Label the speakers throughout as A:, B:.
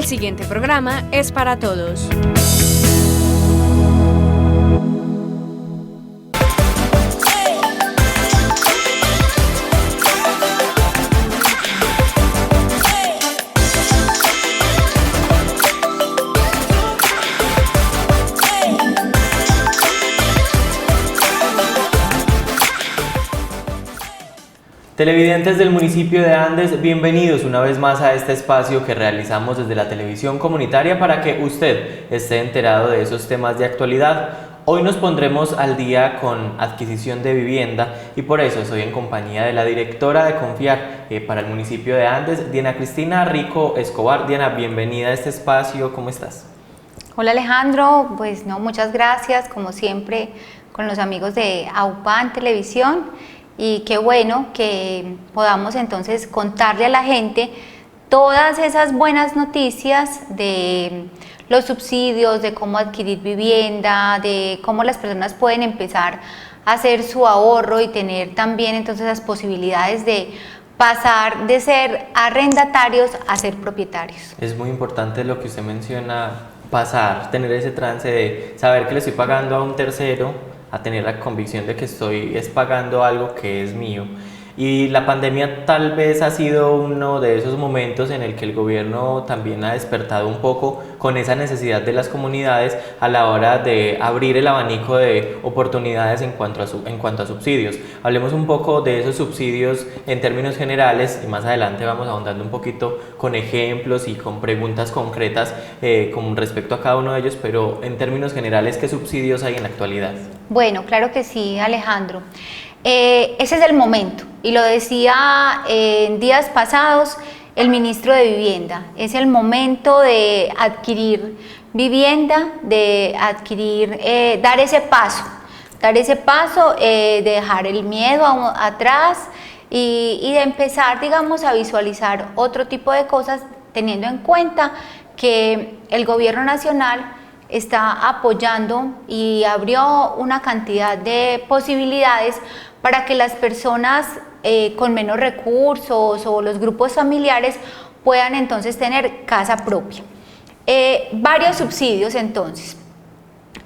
A: siguiente programa es para todos.
B: Televidentes del municipio de Andes, bienvenidos una vez más a este espacio que realizamos desde la televisión comunitaria para que usted esté enterado de esos temas de actualidad. Hoy nos pondremos al día con adquisición de vivienda y por eso estoy en compañía de la directora de Confiar para el municipio de Andes, Diana Cristina Rico Escobar. Diana, bienvenida a este espacio, ¿cómo estás?
C: Hola Alejandro, pues no, muchas gracias, como siempre con los amigos de AUPAN Televisión. Y qué bueno que podamos entonces contarle a la gente todas esas buenas noticias de los subsidios, de cómo adquirir vivienda, de cómo las personas pueden empezar a hacer su ahorro y tener también entonces las posibilidades de pasar de ser arrendatarios a ser propietarios.
B: Es muy importante lo que usted menciona, tener ese trance de saber que le estoy pagando a un tercero, a tener la convicción de que estoy pagando algo que es mío. Y la pandemia tal vez ha sido uno de esos momentos en el que el gobierno también ha despertado un poco con esa necesidad de las comunidades a la hora de abrir el abanico de oportunidades en cuanto a subsidios. Hablemos un poco de esos subsidios en términos generales y más adelante vamos ahondando un poquito con ejemplos y con preguntas concretas con respecto a cada uno de ellos, pero en términos generales, ¿qué subsidios hay en la actualidad?
C: Bueno, claro que sí, Alejandro. Ese es el momento, y lo decía en días pasados el ministro de Vivienda, es el momento de adquirir vivienda, de adquirir, dar ese paso, de dejar el miedo atrás y de empezar, digamos, a visualizar otro tipo de cosas, teniendo en cuenta que el gobierno nacional está apoyando y abrió una cantidad de posibilidades para que las personas con menos recursos o los grupos familiares puedan entonces tener casa propia. Varios subsidios entonces.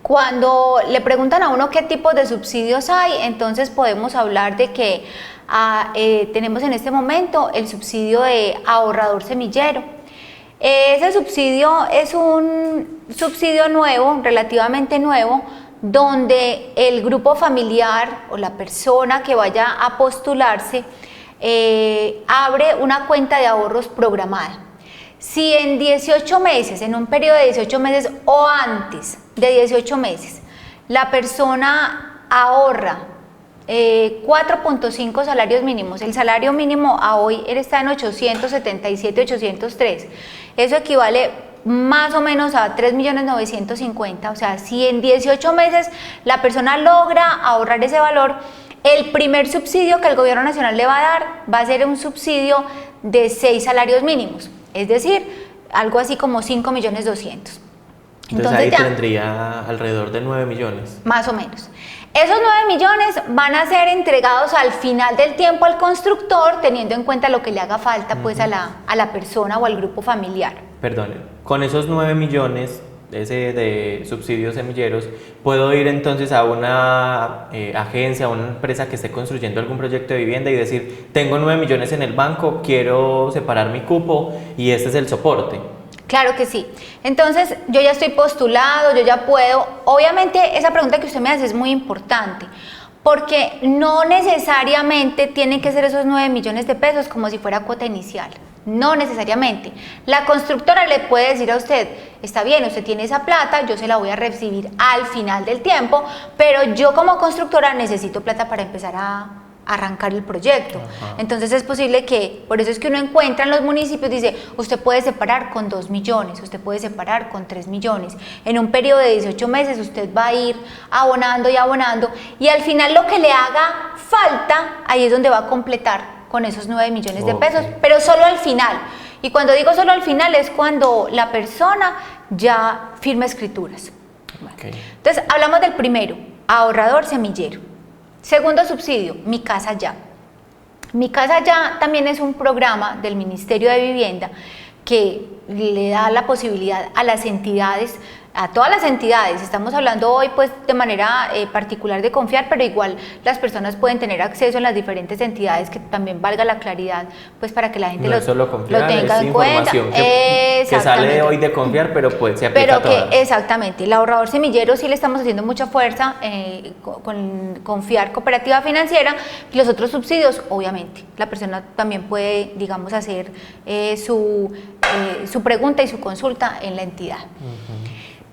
C: Cuando le preguntan a uno qué tipos de subsidios hay, entonces podemos hablar de que tenemos en este momento el subsidio de ahorrador semillero. Ese subsidio es un subsidio nuevo, relativamente nuevo, donde el grupo familiar o la persona que vaya a postularse abre una cuenta de ahorros programada. Si en 18 meses, en un periodo de 18 meses o antes de 18 meses, la persona ahorra 4.5 salarios mínimos, el salario mínimo a hoy está en 877, 803, eso equivale más o menos a 3.950.000, o sea, si en 18 meses la persona logra ahorrar ese valor, el primer subsidio que el gobierno nacional le va a dar va a ser un subsidio de 6 salarios mínimos, es decir, algo así como 5.200.000.
B: Entonces ahí tendría alrededor de 9 millones.
C: Más o menos. Esos 9 millones van a ser entregados al final del tiempo al constructor, teniendo en cuenta lo que le haga falta pues a la persona o al grupo familiar.
B: Perdón, con esos 9 millones de subsidios semilleros, ¿puedo ir entonces a una agencia, a una empresa que esté construyendo algún proyecto de vivienda y decir, tengo 9 millones en el banco, quiero separar mi cupo y este es el soporte?
C: Claro que sí. Entonces, yo ya estoy postulado, yo ya puedo. Obviamente, esa pregunta que usted me hace es muy importante, porque no necesariamente tienen que ser esos 9 millones de pesos como si fuera cuota inicial. No necesariamente. La constructora le puede decir a usted, está bien, usted tiene esa plata, yo se la voy a recibir al final del tiempo, pero yo como constructora necesito plata para empezar a arrancar el proyecto. Ajá. Entonces es posible que, por eso es que uno encuentra en los municipios, dice, usted puede separar con 2 millones, usted puede separar con 3 millones. En un periodo de 18 meses usted va a ir abonando y al final lo que le haga falta, ahí es donde va a completar con esos 9 millones de pesos, pero solo al final. Y cuando digo solo al final es cuando la persona ya firma escrituras. Okay. Entonces hablamos del primero, ahorrador semillero. Segundo subsidio, Mi Casa Ya. Mi Casa Ya también es un programa del Ministerio de Vivienda que le da la posibilidad a las entidades, a todas las entidades, estamos hablando hoy pues de manera particular de Confiar, pero igual las personas pueden tener acceso en las diferentes entidades, que también valga la claridad pues para que la gente
B: no es solo Confiar,
C: lo tenga
B: es
C: en cuenta.
B: información que sale hoy de Confiar, pero pues se aplica a todas.
C: Exactamente, el ahorrador semillero sí le estamos haciendo mucha fuerza con Confiar Cooperativa Financiera, y los otros subsidios obviamente la persona también puede, digamos, hacer su pregunta y su consulta en la entidad.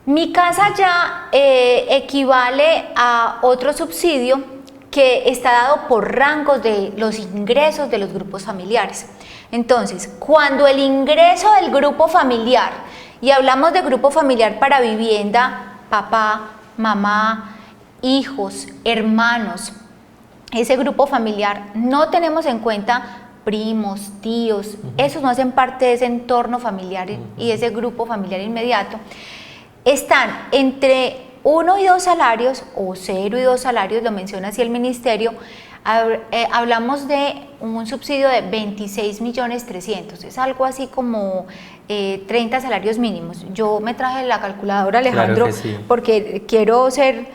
C: Mi Casa Ya equivale a otro subsidio que está dado por rangos de los ingresos de los grupos familiares. Entonces, cuando el ingreso del grupo familiar, y hablamos de grupo familiar para vivienda, papá, mamá, hijos, hermanos, ese grupo familiar no tenemos en cuenta primos, tíos, esos no hacen parte de ese entorno familiar y ese grupo familiar inmediato, están entre 1 y 2 salarios o 0 y 2 salarios, lo menciona así el ministerio. Hablamos de un subsidio de 26.300.000, es algo así como 30 salarios mínimos. Yo me traje la calculadora, Alejandro,
B: claro que sí,
C: porque quiero ser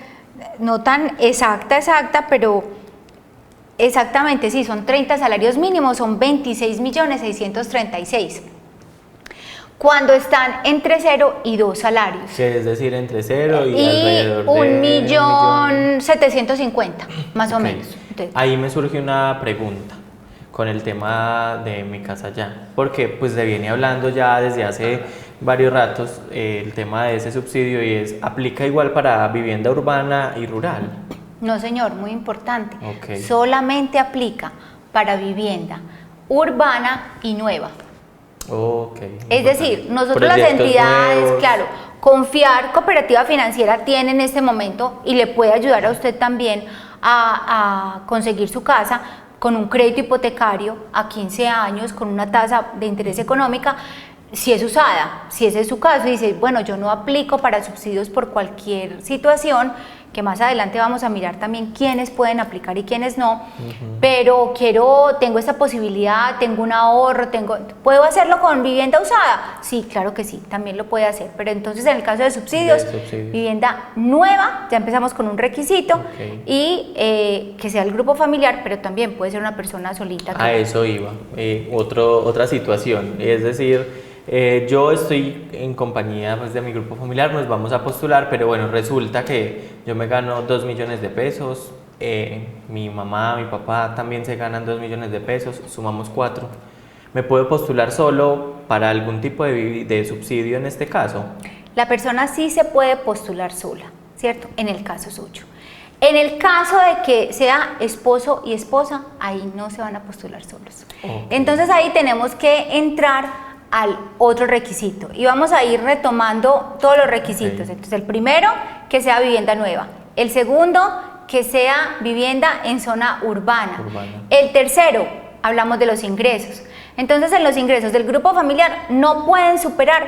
C: no tan exacta, pero exactamente, sí, son 30 salarios mínimos, son 26.636.000. Cuando están entre 0 y 2 salarios.
B: Que es decir, entre 0 y alrededor de
C: 1.750.000, más o menos. Entonces,
B: ahí me surge una pregunta con el tema de Mi Casa Ya, porque pues se viene hablando ya desde hace varios ratos el tema de ese subsidio, y ¿aplica igual para vivienda urbana y rural?
C: No, señor, muy importante.
B: Okay.
C: Solamente aplica para vivienda urbana y nueva.
B: Okay,
C: es decir, nosotros las entidades, nuevos. Claro, Confiar Cooperativa Financiera tiene en este momento y le puede ayudar a usted también a conseguir su casa con un crédito hipotecario a 15 años con una tasa de interés económica, si es usada. Si ese es su caso y dice, bueno, yo no aplico para subsidios por cualquier situación, que más adelante vamos a mirar también quiénes pueden aplicar y quiénes no, pero tengo esta posibilidad, tengo un ahorro, ¿puedo hacerlo con vivienda usada? Sí, claro que sí, también lo puede hacer, pero entonces en el caso de subsidios, vivienda nueva, ya empezamos con un requisito, y que sea el grupo familiar, pero también puede ser una persona solita.
B: A eso iba, otra situación, es decir, yo estoy en compañía pues, de mi grupo familiar, nos vamos a postular, pero bueno, resulta que yo me gano 2 millones de pesos, mi mamá, mi papá también se ganan 2 millones de pesos, sumamos 4. ¿Me puedo postular solo para algún tipo de subsidio en este caso?
C: La persona sí se puede postular sola, ¿cierto? En el caso suyo. En el caso de que sea esposo y esposa, ahí no se van a postular solos. Okay. Entonces ahí tenemos que entrar al otro requisito y vamos a ir retomando todos los requisitos. Okay. Entonces el primero, que sea vivienda nueva. El segundo, que sea vivienda en zona urbana. El tercero, hablamos de los ingresos. Entonces en los ingresos del grupo familiar no pueden superar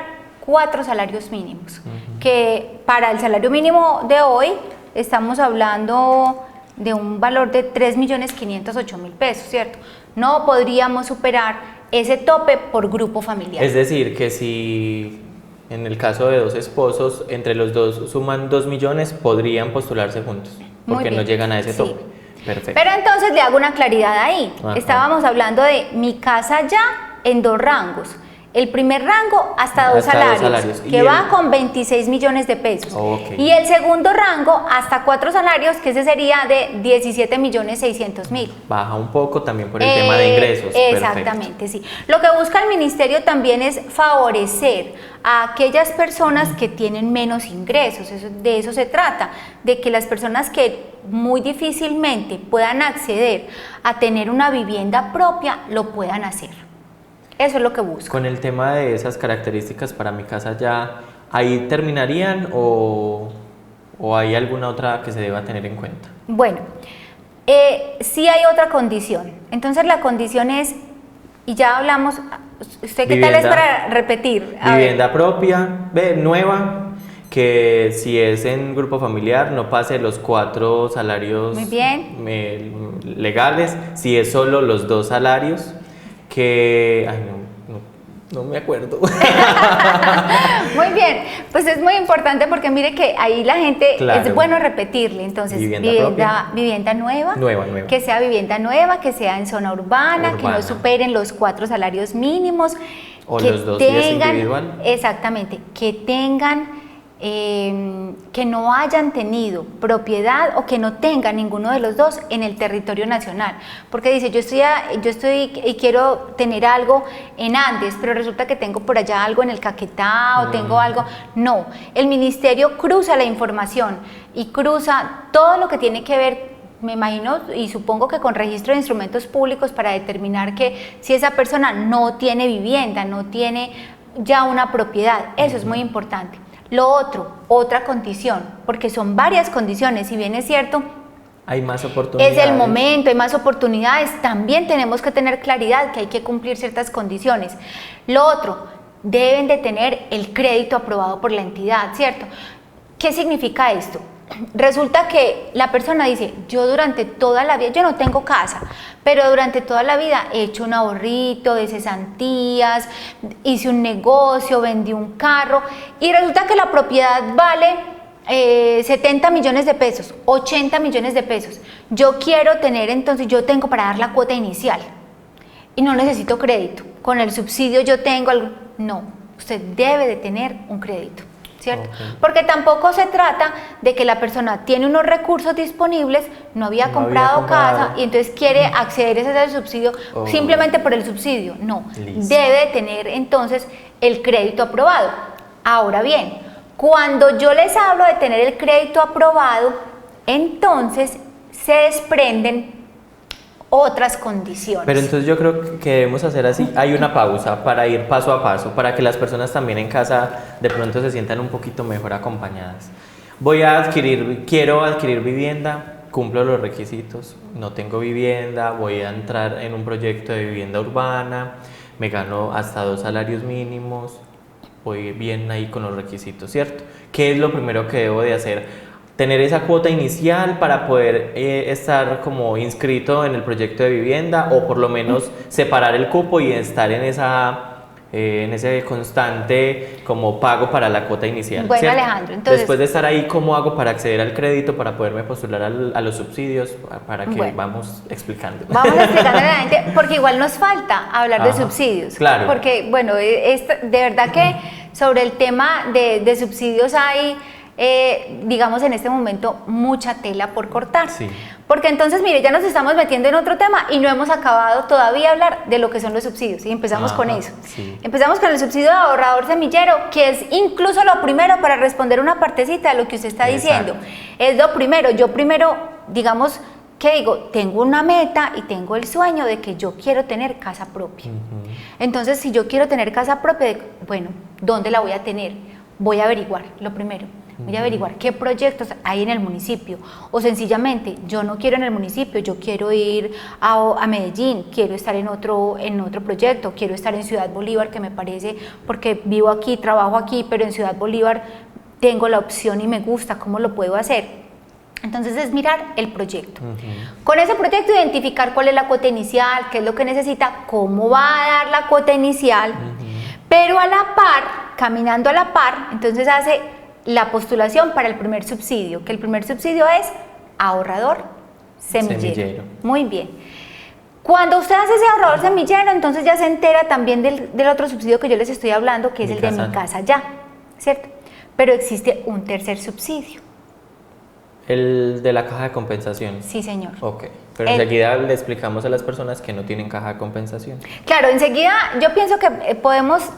C: 4 salarios mínimos, que para el salario mínimo de hoy estamos hablando de un valor de 3.508.000 pesos, ¿cierto? No podríamos superar ese tope por grupo familiar.
B: Es decir, que si en el caso de 2 esposos, entre los dos suman 2 millones, podrían postularse juntos, porque no llegan a ese tope. Perfecto.
C: Pero entonces le hago una claridad ahí. Ajá. Estábamos hablando de Mi Casa Ya en 2 rangos. El primer rango hasta 2 salarios, que va con 26 millones de pesos. Okay. Y el segundo rango hasta 4 salarios, que ese sería de 17.600.000.
B: Baja un poco también por el tema de ingresos.
C: Exactamente, perfecto. Sí. Lo que busca el ministerio también es favorecer a aquellas personas que tienen menos ingresos. De eso se trata, de que las personas que muy difícilmente puedan acceder a tener una vivienda propia, lo puedan hacer. Eso es lo que busco.
B: Con el tema de esas características para Mi Casa Ya, ¿ahí terminarían o hay alguna otra que se deba tener en cuenta?
C: Bueno, sí hay otra condición. Entonces la condición es, y ya hablamos, ¿usted qué tal es para repetir?
B: Vivienda propia, nueva, que si es en grupo familiar no pase los 4 salarios.
C: Muy bien.
B: Legales, si es solo los 2 salarios. Que No me acuerdo.
C: Muy bien, pues es muy importante porque mire que ahí la gente,
B: Claro.
C: es bueno repetirle, entonces vivienda nueva,
B: Nueva.
C: que sea vivienda nueva, que sea en zona urbana, que no
B: Urbana.
C: superen los 4 salarios mínimos,
B: O
C: que
B: los 2 días individual.
C: exactamente, que tengan, que no hayan tenido propiedad o que no tengan ninguno de los dos en el territorio nacional, porque dice yo estoy y quiero tener algo en Andes, pero resulta que tengo por allá algo en el Caquetá o tengo algo, no, el ministerio cruza la información y cruza todo lo que tiene que ver, me imagino y supongo que con registro de instrumentos públicos para determinar que si esa persona no tiene vivienda, no tiene ya una propiedad, eso es muy importante. Lo otro, otra condición, porque son varias condiciones, si bien es cierto,
B: Hay más oportunidades.
C: es el momento, hay más oportunidades, también tenemos que tener claridad que hay que cumplir ciertas condiciones. Lo otro, deben de tener el crédito aprobado por la entidad, ¿cierto? ¿Qué significa esto? Resulta que la persona dice, yo durante toda la vida, yo no tengo casa, pero durante toda la vida he hecho un ahorrito de cesantías, hice un negocio, vendí un carro y resulta que la propiedad vale 70 millones de pesos, 80 millones de pesos. Yo quiero tener, entonces yo tengo para dar la cuota inicial y no necesito crédito, con el subsidio yo tengo algo. No, usted debe de tener un crédito, ¿cierto?
B: Okay.
C: Porque tampoco se trata de que la persona tiene unos recursos disponibles, no había comprado casa y entonces quiere acceder a ese subsidio simplemente por el subsidio. No,
B: Listo.
C: debe de tener entonces el crédito aprobado. Ahora bien, cuando yo les hablo de tener el crédito aprobado, entonces se desprenden otras condiciones.
B: Pero entonces yo creo que debemos hacer así, hay una pausa para ir paso a paso, para que las personas también en casa de pronto se sientan un poquito mejor acompañadas. Quiero adquirir vivienda, cumplo los requisitos, no tengo vivienda, voy a entrar en un proyecto de vivienda urbana, me gano hasta 2 salarios mínimos, voy bien ahí con los requisitos, ¿cierto? ¿Qué es lo primero que debo de hacer? Tener esa cuota inicial para poder estar como inscrito en el proyecto de vivienda o por lo menos separar el cupo y estar en ese constante como pago para la cuota inicial.
C: Bueno,
B: ¿cierto?
C: Alejandro, entonces,
B: después de estar ahí, ¿cómo hago para acceder al crédito, para poderme postular a los subsidios? Para que vamos explicando.
C: Vamos explicando a la gente, porque igual nos falta hablar de subsidios.
B: Claro.
C: Porque, bueno, de verdad que sobre el tema de subsidios hay, digamos en este momento, mucha tela por cortar.
B: Sí.
C: Porque entonces, mire, ya nos estamos metiendo en otro tema y no hemos acabado todavía de hablar de lo que son los subsidios. Y empezamos con eso.
B: Sí.
C: Empezamos con el subsidio de ahorrador semillero, que es incluso lo primero para responder una partecita de lo que usted está diciendo. Es lo primero. Yo primero, digamos, ¿qué digo? Tengo una meta y tengo el sueño de que yo quiero tener casa propia. Entonces, si yo quiero tener casa propia, bueno, ¿dónde la voy a tener? Voy a averiguar, lo primero. Voy a averiguar qué proyectos hay en el municipio o sencillamente yo no quiero en el municipio, yo quiero ir a Medellín, quiero estar en otro proyecto, quiero estar en Ciudad Bolívar, que me parece, porque vivo aquí, trabajo aquí, pero en Ciudad Bolívar tengo la opción y me gusta, ¿cómo lo puedo hacer? Entonces es mirar el proyecto. Con ese proyecto identificar cuál es la cuota inicial, qué es lo que necesita, cómo va a dar la cuota inicial, pero a la par, caminando a la par, entonces hace la postulación para el primer subsidio, que el primer subsidio es ahorrador semillero. Muy bien. Cuando usted hace ese ahorrador semillero, entonces ya se entera también del otro subsidio que yo les estoy hablando, que es el de Mi Casa Ya, ¿cierto? Pero existe un tercer subsidio.
B: El de la caja de compensación.
C: Sí, señor.
B: Ok, pero enseguida le explicamos a las personas que no tienen caja de compensación.
C: Claro, enseguida yo pienso que podemos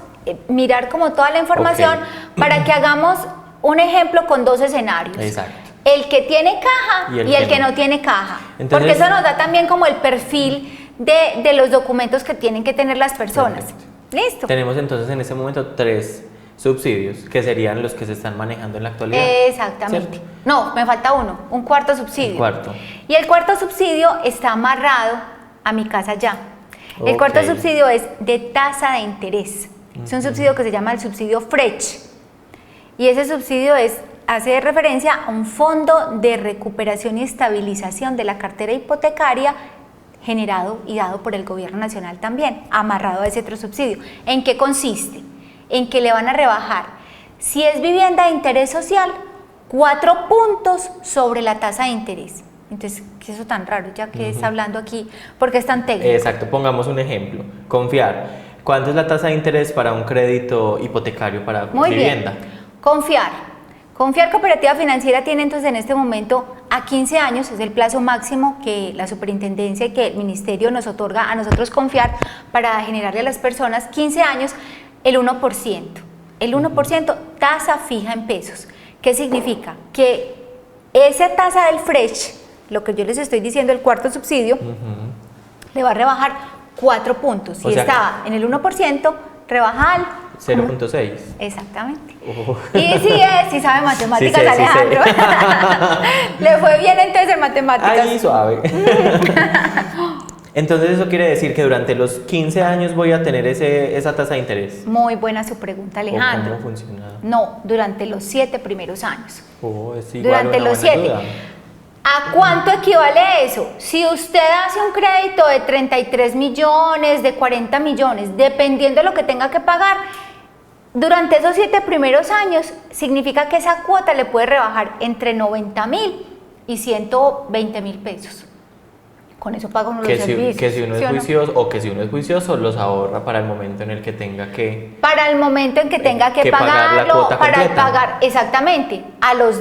C: mirar como toda la información para que hagamos un ejemplo con 2 escenarios.
B: Exacto.
C: El que tiene caja y el que no tiene caja.
B: Entonces,
C: porque eso nos da también como el perfil de los documentos que tienen que tener las personas.
B: Perfecto.
C: Listo.
B: Tenemos entonces en este momento 3 subsidios que serían los que se están manejando en la actualidad.
C: Exactamente.
B: ¿Cierto?
C: No, me falta uno, un cuarto subsidio.
B: Un cuarto.
C: Y el cuarto subsidio está amarrado a Mi Casa Ya. El cuarto subsidio es de tasa de interés. Es un subsidio que se llama el subsidio FRECH. Y ese subsidio hace referencia a un fondo de recuperación y estabilización de la cartera hipotecaria generado y dado por el gobierno nacional también, amarrado a ese otro subsidio. ¿En qué consiste? En que le van a rebajar, si es vivienda de interés social, 4 puntos sobre la tasa de interés. Entonces, ¿qué es eso tan raro? Ya que está hablando aquí, porque es tan técnico.
B: Exacto, pongamos un ejemplo. Confiar. ¿Cuánto es la tasa de interés para un crédito hipotecario para
C: Muy
B: vivienda?
C: bien. Confiar Cooperativa Financiera tiene entonces en este momento a 15 años, es el plazo máximo que la superintendencia y que el ministerio nos otorga a nosotros Confiar para generarle a las personas 15 años el 1%. El 1% tasa fija en pesos. ¿Qué significa? Que esa tasa del Fresh, lo que yo les estoy diciendo, el cuarto subsidio, le va a rebajar 4 puntos. Si estaba en el 1%, rebaja al
B: 0.6.
C: Exactamente. Y sí sabe matemáticas, sí sé, Alejandro.
B: Sí sé.
C: Le fue bien entonces en matemáticas.
B: Ahí suave. Entonces eso quiere decir que durante los 15 años voy a tener esa tasa de interés.
C: Muy buena su pregunta, Alejandro.
B: ¿Cómo funciona?
C: No, durante los 7 primeros años.
B: Es igual
C: durante los 7. ¿A cuánto equivale eso? Si usted hace un crédito de 33 millones, de 40 millones, dependiendo de lo que tenga que pagar, durante esos 7 primeros años, significa que esa cuota le puede rebajar entre 90.000 y 120.000 pesos. Con eso paga uno los servicios.
B: Que si uno es juicioso, o que si uno es juicioso, los ahorra para el momento en el que tenga que...
C: Para el momento en que tenga que pagarlo,
B: pagar la cuota
C: para
B: completa.
C: Pagar, exactamente, a los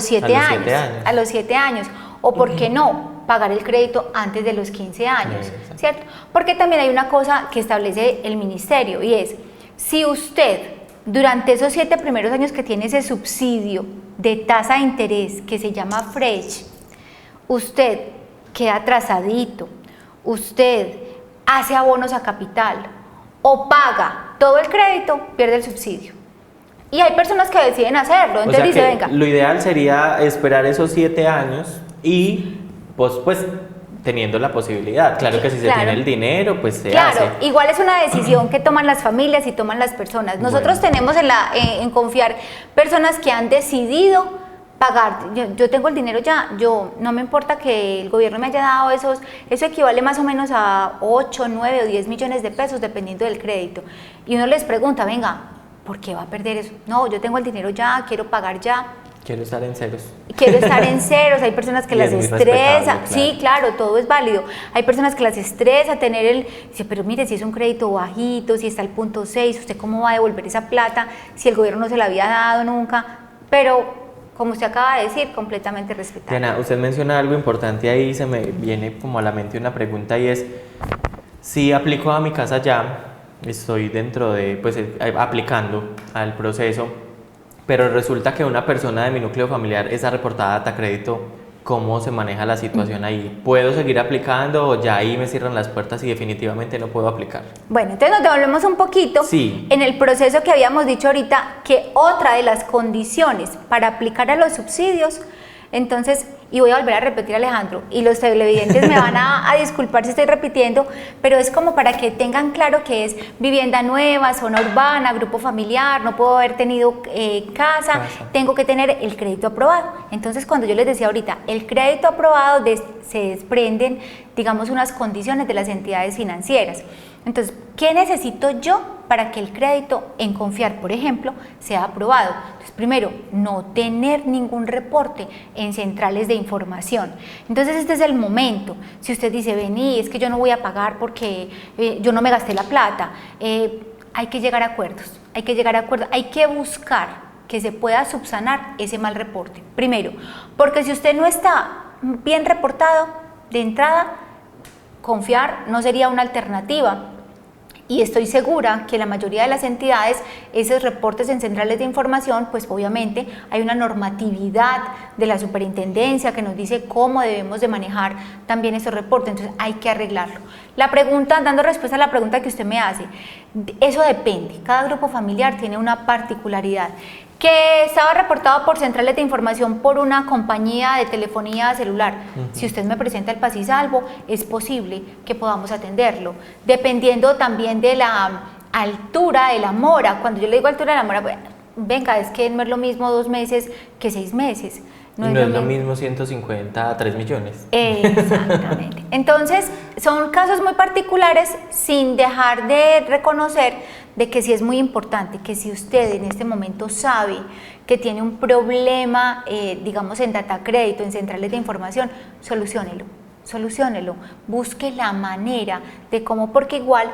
C: 7 años. A los 7 años. O, ¿por qué no? Pagar el crédito antes de los 15 años, ¿cierto? Porque también hay una cosa que establece el ministerio y es, si usted durante esos 7 primeros años que tiene ese subsidio de tasa de interés que se llama Fresh, usted queda atrasadito, usted hace abonos a capital o paga todo el crédito, pierde el subsidio. Y hay personas que deciden hacerlo, entonces dice, venga.
B: Lo ideal sería esperar esos 7 años y pues teniendo la posibilidad. Claro que si se tiene el dinero, pues se hace.
C: Claro, igual es una decisión que toman las familias y toman las personas. Nosotros tenemos en Confiar personas que han decidido pagar, yo tengo el dinero ya, no me importa que el gobierno me haya dado eso equivale más o menos a 8, 9 o 10 millones de pesos dependiendo del crédito. Y uno les pregunta, venga, ¿por qué va a perder eso? No, yo tengo el dinero ya, quiero pagar ya.
B: Quiero estar en ceros.
C: Quiero estar en ceros, hay personas que las estresa,
B: claro.
C: Sí, claro, todo es válido. Hay personas que las estresa tener dice, pero mire, si es un crédito bajito, si está al punto 6, ¿usted cómo va a devolver esa plata si el gobierno no se la había dado nunca? Pero como usted acaba de decir, completamente respetable.
B: Diana, usted menciona algo importante ahí, se me viene como a la mente una pregunta y es, si aplico a mi casa ya, estoy dentro de, aplicando al proceso, pero resulta que una persona de mi núcleo familiar está reportada a Datacrédito, ¿cómo se maneja la situación ahí? ¿Puedo seguir aplicando o ya ahí me cierran las puertas y definitivamente no puedo aplicar?
C: Bueno, entonces nos devolvemos un poquito en el proceso que habíamos dicho ahorita, que otra de las condiciones para aplicar a los subsidios, entonces, y voy a volver a repetir, Alejandro, y los televidentes me van a disculpar si estoy repitiendo, pero es como para que tengan claro que es vivienda nueva, zona urbana, grupo familiar, no puedo haber tenido casa, tengo que tener el crédito aprobado. Entonces, cuando yo les decía ahorita, el crédito aprobado se desprenden, digamos, unas condiciones de las entidades financieras. Entonces, ¿qué necesito yo para que el crédito en Confiar, por ejemplo, sea aprobado? Entonces, primero, no tener ningún reporte en centrales de información. Entonces, este es el momento. Si usted dice, vení, es que yo no voy a pagar porque yo no me gasté la plata, hay que llegar a acuerdos, hay que buscar que se pueda subsanar ese mal reporte. Primero, porque si usted no está bien reportado de entrada, Confiar no sería una alternativa. Y estoy segura que la mayoría de las entidades, esos reportes en centrales de información, pues obviamente hay una normatividad de la superintendencia que nos dice cómo debemos de manejar también esos reportes, entonces hay que arreglarlo. La pregunta, dando respuesta a la pregunta que usted me hace, eso depende, cada grupo familiar tiene una particularidad. Que estaba reportado por centrales de información por una compañía de telefonía celular. Si usted me presenta el Paz y Salvo, es posible que podamos atenderlo, dependiendo también de la altura de la mora. Cuando yo le digo altura de la mora, venga, es que no es lo mismo 2 meses que 6 meses.
B: No es lo mismo 150 a 3 millones.
C: Exactamente. Entonces, son casos muy particulares sin dejar de reconocer de que sí es muy importante que si usted en este momento sabe que tiene un problema, digamos en data crédito, en centrales de información, soluciónelo, busque la manera de cómo, porque igual,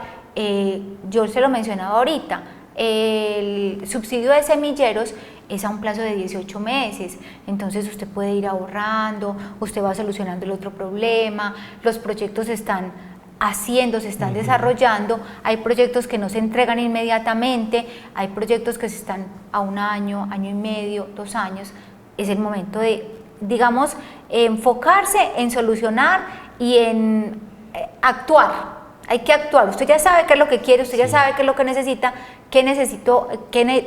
C: yo se lo mencionaba ahorita, el subsidio de semilleros es a un plazo de 18 meses, entonces usted puede ir ahorrando, usted va solucionando el otro problema, los proyectos se están haciendo, se están desarrollando, hay proyectos que no se entregan inmediatamente, hay proyectos que se están a 1 año, año y medio, 2 años, es el momento de, digamos, enfocarse en solucionar y en actuar. Hay que actuar, usted ya sabe qué es lo que quiere, usted ya sabe qué es lo que necesita, qué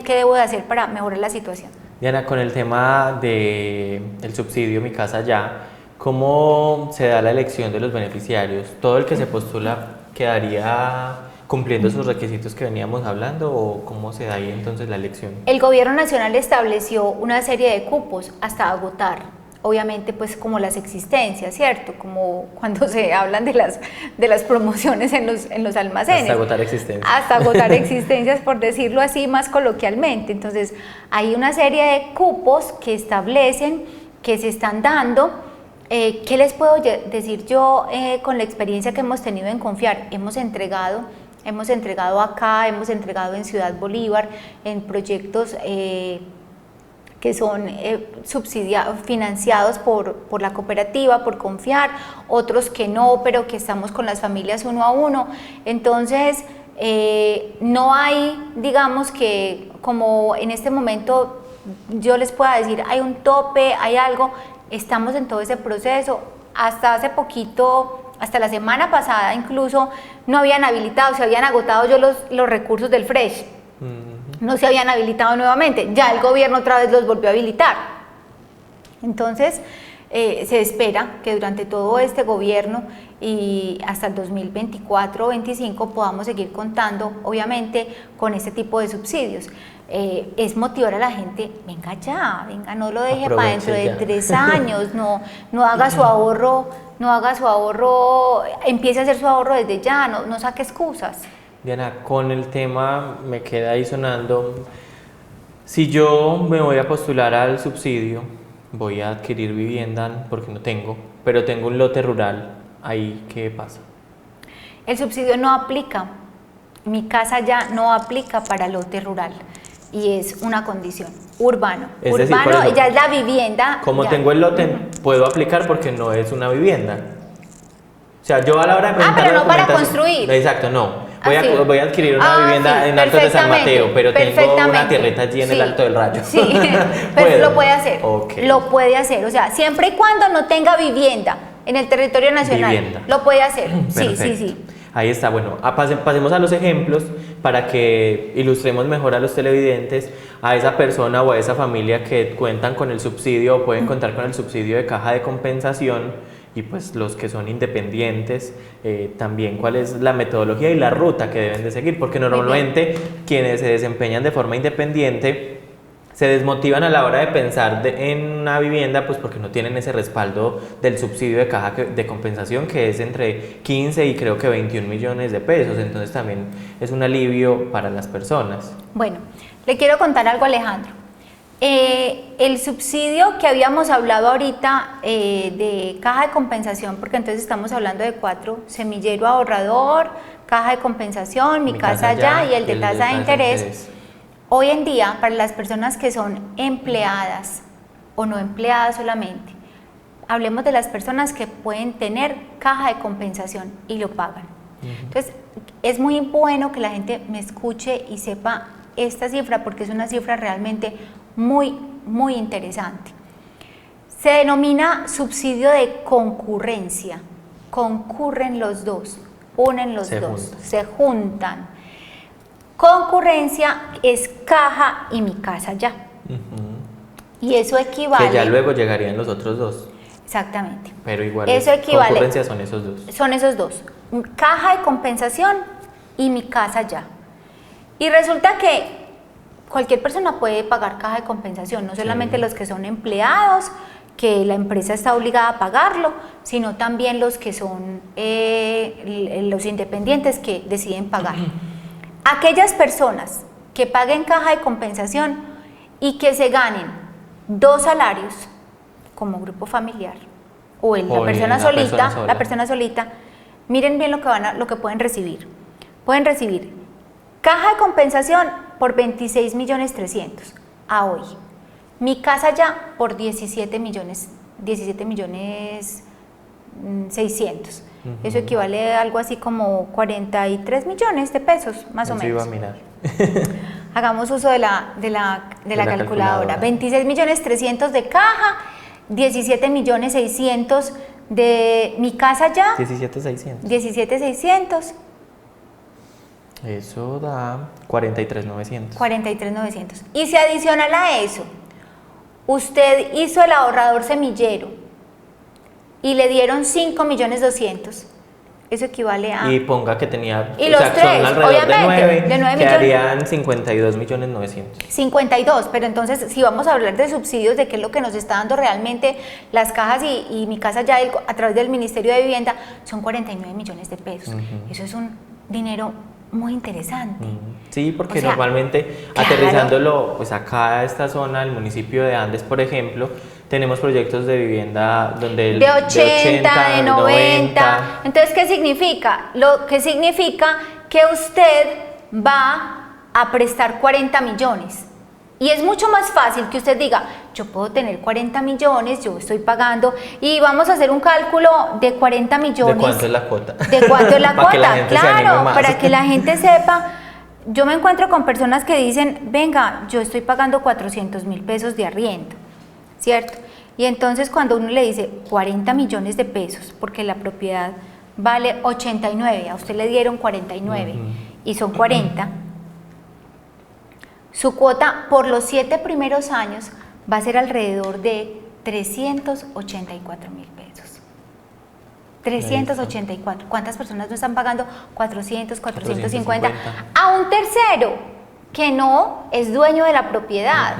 C: debo de hacer para mejorar la situación.
B: Diana, con el tema del subsidio Mi Casa Ya, ¿cómo se da la elección de los beneficiarios? ¿Todo el que se postula quedaría cumpliendo esos requisitos que veníamos hablando o cómo se da ahí entonces la elección?
C: El gobierno nacional estableció una serie de cupos hasta agotar. Obviamente pues como las existencias, ¿cierto? Como cuando se hablan de las promociones en los almacenes.
B: Hasta agotar existencias.
C: Hasta agotar existencias, por decirlo así más coloquialmente. Entonces hay una serie de cupos que establecen, que se están dando. ¿Qué les puedo decir yo con la experiencia que hemos tenido en Confiar? Hemos entregado acá, hemos entregado en Ciudad Bolívar, en proyectos que son financiados por la cooperativa, por Confiar, otros que no, pero que estamos con las familias 1 a 1. Entonces, no hay, digamos que como en este momento yo les pueda decir, hay un tope, hay algo, estamos en todo ese proceso. Hasta hace poquito, hasta la semana pasada incluso, no habían habilitado, se habían agotado los recursos del FRESH. No se habían habilitado nuevamente, ya el gobierno otra vez los volvió a habilitar. Entonces, se espera que durante todo este gobierno y hasta el 2024 o 2025 podamos seguir contando, obviamente, con este tipo de subsidios. Es motivar a la gente, venga ya, venga, no lo deje para dentro de 3 años, no haga su ahorro, empiece a hacer su ahorro desde ya, no saque excusas.
B: Diana, con el tema me queda ahí sonando, si yo me voy a postular al subsidio, voy a adquirir vivienda porque no tengo, pero tengo un lote rural, ¿ahí qué pasa?
C: El subsidio no aplica, Mi Casa Ya no aplica para lote rural y es una condición, urbano, ya es la vivienda.
B: Como
C: ya.
B: Tengo el lote, puedo aplicar porque no es una vivienda. O sea, yo a la hora de presentar
C: pero
B: la
C: no para
B: documentación,
C: construir.
B: Exacto, no. Voy a adquirir una vivienda en Alto de San Mateo, pero tengo una tierrita allí en el Alto del Rayo.
C: Sí, pero lo puede hacer.
B: Okay.
C: Lo puede hacer, o sea, siempre y cuando no tenga vivienda en el territorio nacional, lo puede hacer. Sí.
B: Ahí está, bueno, pasemos a los ejemplos para que ilustremos mejor a los televidentes, a esa persona o a esa familia que cuentan con el subsidio o pueden contar con el subsidio de caja de compensación. Y pues los que son independientes, también cuál es la metodología y la ruta que deben de seguir, porque normalmente quienes se desempeñan de forma independiente se desmotivan a la hora de pensar en una vivienda, pues porque no tienen ese respaldo del subsidio de caja de compensación, que es entre 15 y creo que 21 millones de pesos, entonces también es un alivio para las personas.
C: Bueno, le quiero contar algo, Alejandro. El subsidio que habíamos hablado ahorita de caja de compensación, porque entonces estamos hablando de 4, semillero ahorrador, caja de compensación, Mi Casa Ya y el de tasa de interés. Hoy en día, para las personas que son empleadas o no empleadas solamente, hablemos de las personas que pueden tener caja de compensación y lo pagan. Entonces, es muy bueno que la gente me escuche y sepa esta cifra, porque es una cifra realmente muy, muy interesante. Se denomina subsidio de concurrencia. Concurren los dos, unen los dos, se juntan. Concurrencia es caja y Mi Casa Ya. Y eso equivale...
B: Que ya luego llegarían los otros dos.
C: Exactamente.
B: Pero igual
C: eso equivale,
B: concurrencia son esos dos.
C: Son esos dos. Caja de compensación y Mi Casa Ya. Y resulta que cualquier persona puede pagar caja de compensación, no solamente los que son empleados que la empresa está obligada a pagarlo, sino también los que son los independientes que deciden pagar. Aquellas personas que paguen caja de compensación y que se ganen 2 salarios como grupo familiar o la persona solita, miren bien lo que pueden recibir. Pueden recibir caja de compensación por 26.300.000 a hoy. Mi casa ya por 17.600.000. Eso equivale a algo así como 43 millones de pesos, más o menos.
B: Iba a mirar.
C: Hagamos uso de la calculadora. 26.300.000 de caja, 17.600.000 de mi casa ya.
B: 17.600.
C: 17.600.
B: Eso da 43.900.
C: 43.900. Y si adicional a eso, usted hizo el ahorrador semillero y le dieron 5.200.000, eso equivale a...
B: Y ponga que tenía...
C: Y los tres,
B: son alrededor
C: obviamente,
B: de 9
C: millones.
B: quedarían 52.900.000.
C: 52, pero entonces si vamos a hablar de subsidios, de qué es lo que nos está dando realmente las cajas y mi casa ya a través del Ministerio de Vivienda, son 49 millones de pesos. Eso es un dinero muy interesante.
B: Sí, porque
C: O sea,
B: normalmente
C: claro,
B: aterrizándolo pues acá a esta zona, el municipio de Andes, por ejemplo, tenemos proyectos de vivienda donde
C: de 80, de 90. Entonces, ¿qué significa? Lo que significa que usted va a prestar 40 millones. Y es mucho más fácil que usted diga, yo puedo tener 40 millones, yo estoy pagando, y vamos a hacer un cálculo de 40 millones.
B: ¿De cuánto es la cuota?
C: ¿De cuánto es la
B: Para que la
C: cuota?
B: gente se anime
C: Claro,
B: más.
C: para que la gente sepa. Yo me encuentro con personas que dicen, venga, yo estoy pagando 400.000 pesos de arriendo, ¿cierto? Y entonces cuando uno le dice 40 millones de pesos, porque la propiedad vale 89, a usted le dieron 49 y son 40, su cuota por los 7 primeros años va a ser alrededor de 384.000 pesos. 384. ¿Cuántas personas no están pagando 400, 450? A un tercero que no es dueño de la propiedad.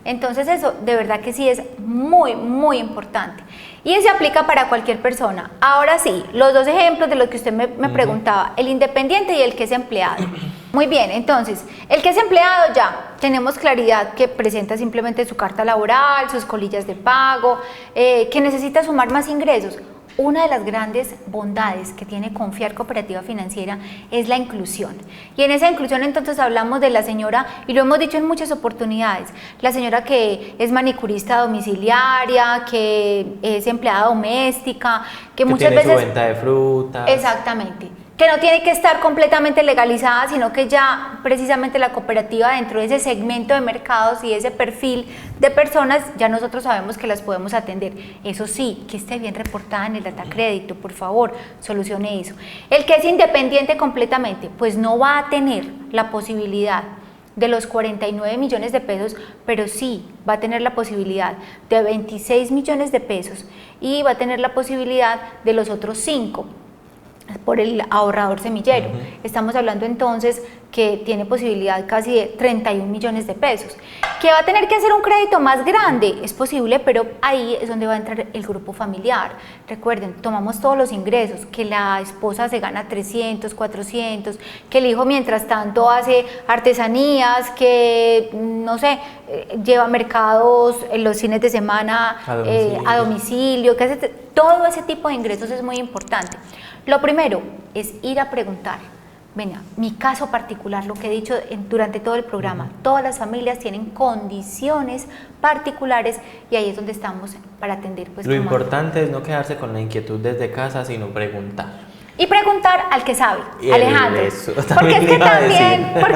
C: Entonces eso de verdad que sí es muy, muy importante. Y se aplica para cualquier persona. Ahora sí, los dos ejemplos de lo que usted me preguntaba, el independiente y el que es empleado. Muy bien, entonces, el que es empleado ya tenemos claridad que presenta simplemente su carta laboral, sus colillas de pago, que necesita sumar más ingresos. Una de las grandes bondades que tiene Confiar Cooperativa Financiera es la inclusión. Y en esa inclusión entonces hablamos de la señora, y lo hemos dicho en muchas oportunidades, la señora que es manicurista domiciliaria, que es empleada doméstica, que muchas
B: tiene
C: veces...
B: su venta de frutas.
C: Exactamente. Que no tiene que estar completamente legalizada, sino que ya precisamente la cooperativa dentro de ese segmento de mercados y ese perfil de personas, ya nosotros sabemos que las podemos atender. Eso sí, que esté bien reportada en el data crédito, por favor, solucione eso. El que es independiente completamente, pues no va a tener la posibilidad de los 49 millones de pesos, pero sí va a tener la posibilidad de 26 millones de pesos y va a tener la posibilidad de los otros 5 por el ahorrador semillero. Estamos hablando entonces que tiene posibilidad casi de 31 millones de pesos. ¿Que va a tener que hacer un crédito más grande? Es posible, pero ahí es donde va a entrar el grupo familiar. Recuerden, tomamos todos los ingresos, que la esposa se gana 300, 400, que el hijo mientras tanto hace artesanías, que no sé, lleva mercados en los fines de semana a domicilio, que hace todo ese tipo de ingresos es muy importante. Lo primero es ir a preguntar. Venga, mi caso particular, lo que he dicho durante todo el programa, todas las familias tienen condiciones particulares y ahí es donde estamos para atender. Pues,
B: lo importante es no quedarse con la inquietud desde casa, sino preguntar.
C: Y preguntar al que sabe, Alejandro. Porque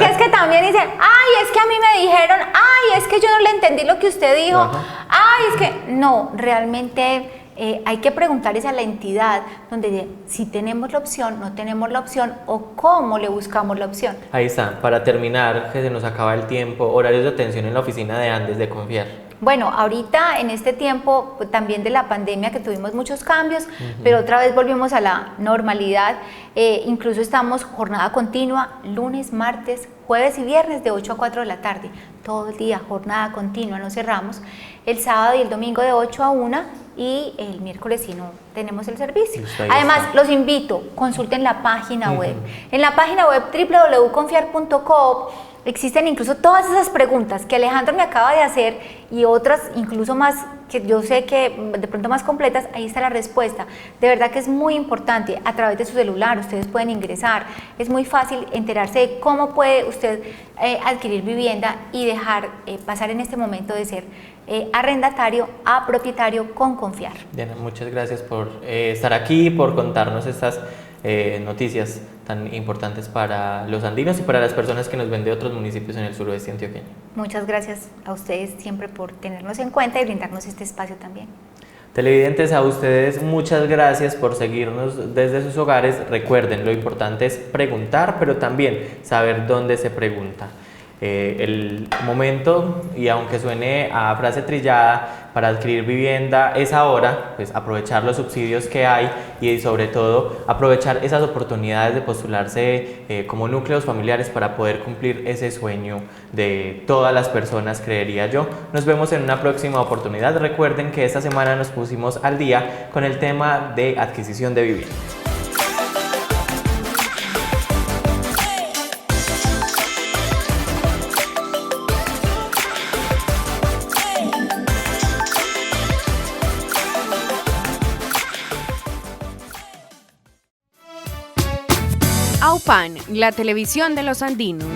C: es que también dicen, ay, es que a mí me dijeron, ay, es que yo no le entendí lo que usted dijo, ay, es que no, realmente... hay que preguntarles a la entidad donde si tenemos la opción, no tenemos la opción o cómo le buscamos la opción.
B: Ahí está, para terminar, que se nos acaba el tiempo, horarios de atención en la oficina de Andes de Confiar.
C: Bueno, ahorita en este tiempo también de la pandemia que tuvimos muchos cambios, pero otra vez volvimos a la normalidad, incluso estamos jornada continua, lunes, martes, jueves y viernes de 8 a 4 de la tarde, todo el día, jornada continua, no cerramos, el sábado y el domingo de 8 a 1 y el miércoles sí no tenemos el servicio. Además, los invito, consulten la página web. En la página web www.confiar.coop existen incluso todas esas preguntas que Alejandro me acaba de hacer y otras incluso más que yo sé que de pronto más completas, ahí está la respuesta. De verdad que es muy importante, a través de su celular ustedes pueden ingresar, es muy fácil enterarse de cómo puede usted adquirir vivienda y dejar pasar en este momento de ser arrendatario a propietario con Confiar.
B: Diana, muchas gracias por estar aquí, por contarnos estas noticias tan importantes para los andinos y para las personas que nos ven de otros municipios en el suroeste antioqueño.
C: Muchas gracias a ustedes siempre por tenernos en cuenta y brindarnos este espacio también.
B: Televidentes, a ustedes muchas gracias por seguirnos desde sus hogares. Recuerden, lo importante es preguntar, pero también saber dónde se pregunta. El momento, y aunque suene a frase trillada, para adquirir vivienda es ahora, pues aprovechar los subsidios que hay y sobre todo aprovechar esas oportunidades de postularse como núcleos familiares para poder cumplir ese sueño de todas las personas, creería yo. Nos vemos en una próxima oportunidad. Recuerden que esta semana nos pusimos al día con el tema de adquisición de vivienda.
A: AUPAN, la televisión de los andinos.